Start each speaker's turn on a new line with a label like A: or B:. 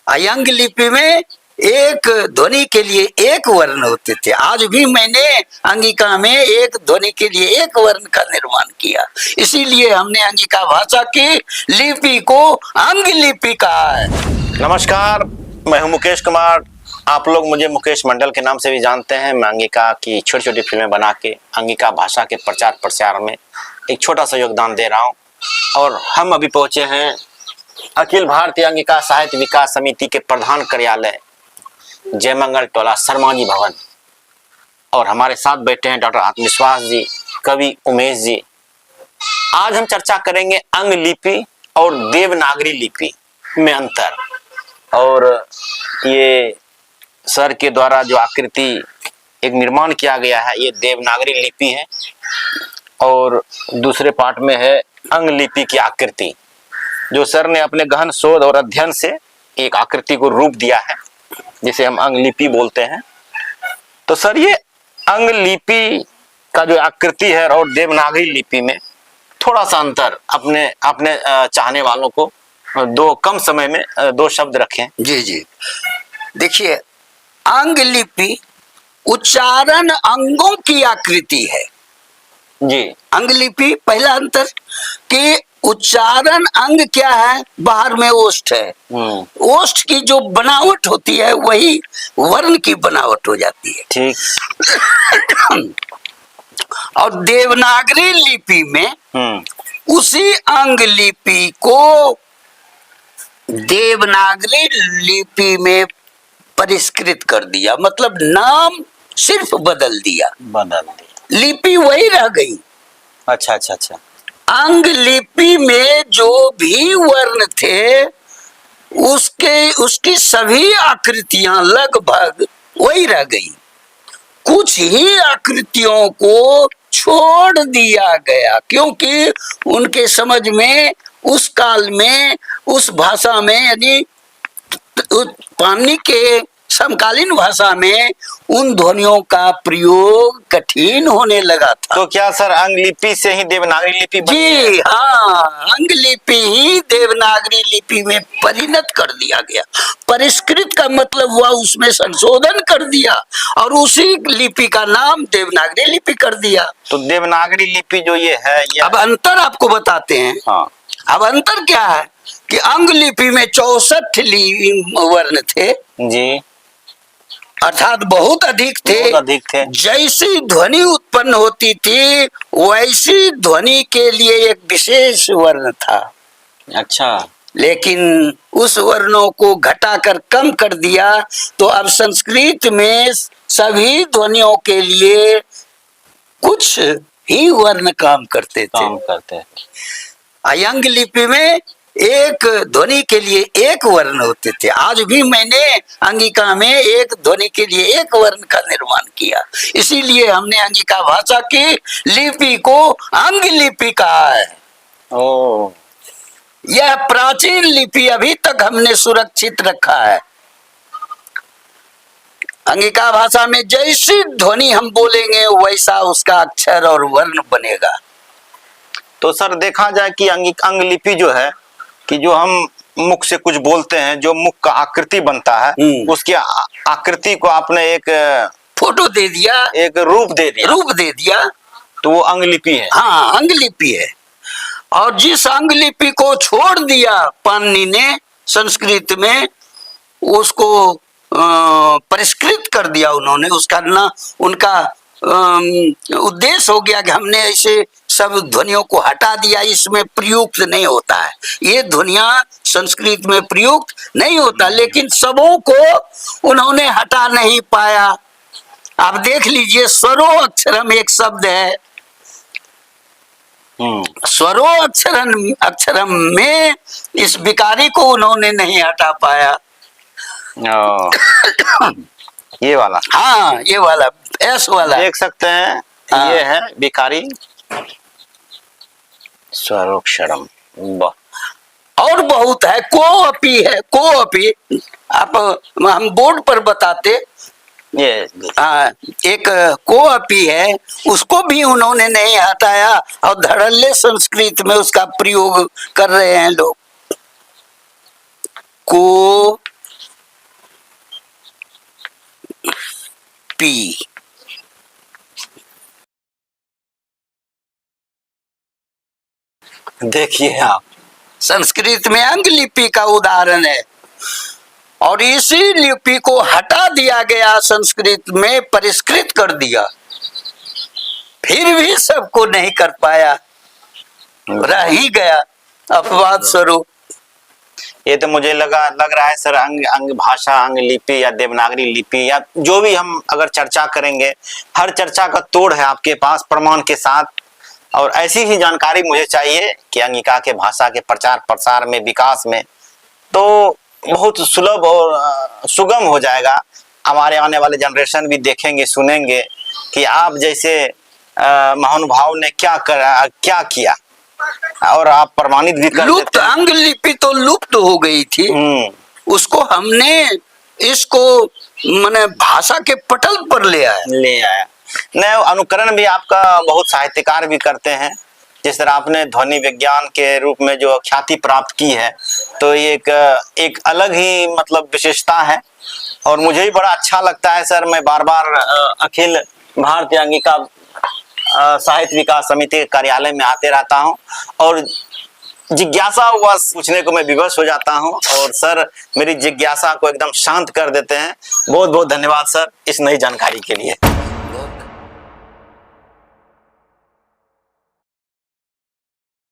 A: अयंग लिपि में एक ध्वनि के लिए एक वर्ण होते थे। आज भी मैंने अंगिका में एक ध्वनि के लिए एक वर्ण का निर्माण किया, इसीलिए हमने अंगिका भाषा की लिपि को अंग लिपि कहा है।
B: नमस्कार, मैं हूं मुकेश कुमार। आप लोग मुझे मुकेश मंडल के नाम से भी जानते हैं। मैं अंगिका की छोटी छोटी फिल्में बना के अंगिका भाषा के प्रचार प्रसार में एक छोटा सा योगदान दे रहा हूं। और हम अभी पहुंचे हैं अखिल भारतीय अंगिका साहित्य विकास समिति के प्रधान कार्यालय जयमंगल टोला शर्माजी भवन, और हमारे साथ बैठे हैं डॉक्टर आत्मविश्वास जी, कवि उमेश जी। आज हम चर्चा करेंगे अंग लिपि और देवनागरी लिपि में अंतर। और ये सर के द्वारा जो आकृति एक निर्माण किया गया है, ये देवनागरी लिपि है, और दूसरे पार्ट में है अंग लिपि की आकृति, जो सर ने अपने गहन शोध और अध्ययन से एक आकृति को रूप दिया है, जिसे हम अंग लिपि बोलते हैं। तो सर, ये अंग लिपि का जो आकृति है और देवनागरी लिपि में थोड़ा सा अंतर अपने अपने चाहने वालों को दो कम समय में दो शब्द रखें।
A: जी जी, देखिए, अंग लिपि उच्चारण अंगों की आकृति है
B: जी।
A: अंग लिपि पहला अंतर कि उच्चारण अंग क्या है, बाहर में ओष्ठ है, ओष्ठ की जो बनावट होती है वही वर्ण की बनावट हो जाती है।
B: ठीक।
A: और देवनागरी लिपि में उसी अंग लिपि को देवनागरी लिपि में परिष्कृत कर दिया, मतलब नाम सिर्फ बदल दिया, लिपि वही रह गई।
B: अच्छा अच्छा अच्छा।
A: अंग लिपि में जो भी वर्ण थे उसकी सभी आकृतियां लगभग वही रह गई, कुछ ही आकृतियों को छोड़ दिया गया, क्योंकि उनके समझ में उस काल में उस भाषा में, यानी पाणिनि के समकालीन भाषा में उन ध्वनियों का प्रयोग कठिन होने लगा था।
B: तो क्या सर अंग लिपि से ही देवनागरी लिपि बनी?
A: जी हाँ, अंग लिपि ही देवनागरी लिपि में परिणत कर दिया गया। परिष्कृत का मतलब हुआ उसमें संशोधन कर दिया और उसी लिपि का नाम देवनागरी लिपि कर दिया।
B: तो देवनागरी लिपि जो ये है
A: अब अंतर आपको बताते हैं।
B: हाँ।
A: अब अंतर क्या है कि अंग लिपि में 64 वर्ण थे
B: जी,
A: अर्थात बहुत अधिक थे। जैसी ध्वनि उत्पन्न होती थी वैसी ध्वनि के लिए एक विशेष वर्ण था।
B: अच्छा।
A: लेकिन उस वर्णों को घटाकर कम कर दिया, तो अब संस्कृत में सभी ध्वनियों के लिए कुछ ही वर्ण काम करते थे। अयंग लिपि में एक ध्वनि के लिए एक वर्ण होते थे। आज भी मैंने अंगिका में एक ध्वनि के लिए एक वर्ण का निर्माण किया, इसीलिए हमने अंगिका भाषा की लिपि को अंग लिपि कहा है।
B: ओ,
A: यह प्राचीन लिपि अभी तक हमने सुरक्षित रखा है। अंगिका भाषा में जैसी ध्वनि हम बोलेंगे वैसा उसका अक्षर और वर्ण बनेगा।
B: तो सर, देखा जाए कि अंग लिपि जो है कि जो हम मुख से कुछ बोलते हैं, जो मुख का आकृति बनता है, उसकी आकृति को आपने एक
A: फोटो दे दिया,
B: एक रूप दे दिया, तो वो अंग लिपि है।
A: हाँ, अंग लिपि है। और जिस अंग लिपि को छोड़ दिया पाणिनि ने संस्कृत में, उसको परिष्कृत कर दिया उन्होंने। उसका ना उनका उद्देश्य हो गया कि हमने ऐसे सब ध्वनियों को हटा दिया, इसमें प्रयुक्त नहीं होता है, ये ध्वनियां संस्कृत में प्रयुक्त नहीं होता, लेकिन सबों को उन्होंने हटा नहीं पाया। आप देख लीजिए, स्वरो अक्षरम एक शब्द है, स्वरो अक्षरम में इस विकारी को उन्होंने नहीं हटा पाया।
B: ये वाला,
A: हाँ, ये वाला एस वाला
B: देख सकते हैं। ये है विकारी स्वरोक्षरम।
A: और बहुत है, को अपी है, को अपी। आप हम बोर्ड पर बताते,
B: ये
A: एक को अपी है, उसको भी उन्होंने नहीं हटाया और धड़ल्ले संस्कृत में उसका प्रयोग कर रहे हैं लोग। को लिपि।
B: देखिए आप,
A: संस्कृत में अंग लिपि का उदाहरण है, और इसी लिपि को हटा दिया गया, संस्कृत में परिष्कृत कर दिया, फिर भी सबको नहीं कर पाया, रह ही गया अपवाद स्वरूप।
B: ये तो मुझे लग रहा है सर, अंग भाषा, अंग लिपि या देवनागरी लिपि या जो भी हम अगर चर्चा करेंगे, हर चर्चा का तोड़ है आपके पास प्रमाण के साथ। और ऐसी ही जानकारी मुझे चाहिए कि अंगिका के भाषा के प्रचार प्रसार में, विकास में तो बहुत सुलभ और सुगम हो जाएगा। हमारे आने वाले जनरेशन भी देखेंगे, सुनेंगे कि आप जैसे महानुभाव ने क्या किया, और आप प्रमाणित भी कर
A: लुप्त अंग लिपि तो लुप्त हो गई थी, उसको हमने इसको माने भाषा के पटल पर ले आया।
B: नहीं, अनुकरण भी आपका बहुत साहित्यकार भी करते हैं। जिस तरह आपने ध्वनि विज्ञान के रूप में जो ख्याति प्राप्त की है, तो ये एक अलग ही मतलब विशेषता है। और मुझे भी बड़ा अच्छा लगता है सर, मैं बार बार अखिल भारतीय अंगिका साहित्य विकास समिति के कार्यालय में आते रहता हूँ, और जिज्ञासा बस पूछने को मैं विवश हो जाता हूँ, और सर मेरी जिज्ञासा को एकदम शांत कर देते हैं। बहुत बहुत धन्यवाद सर इस नई जानकारी के लिए।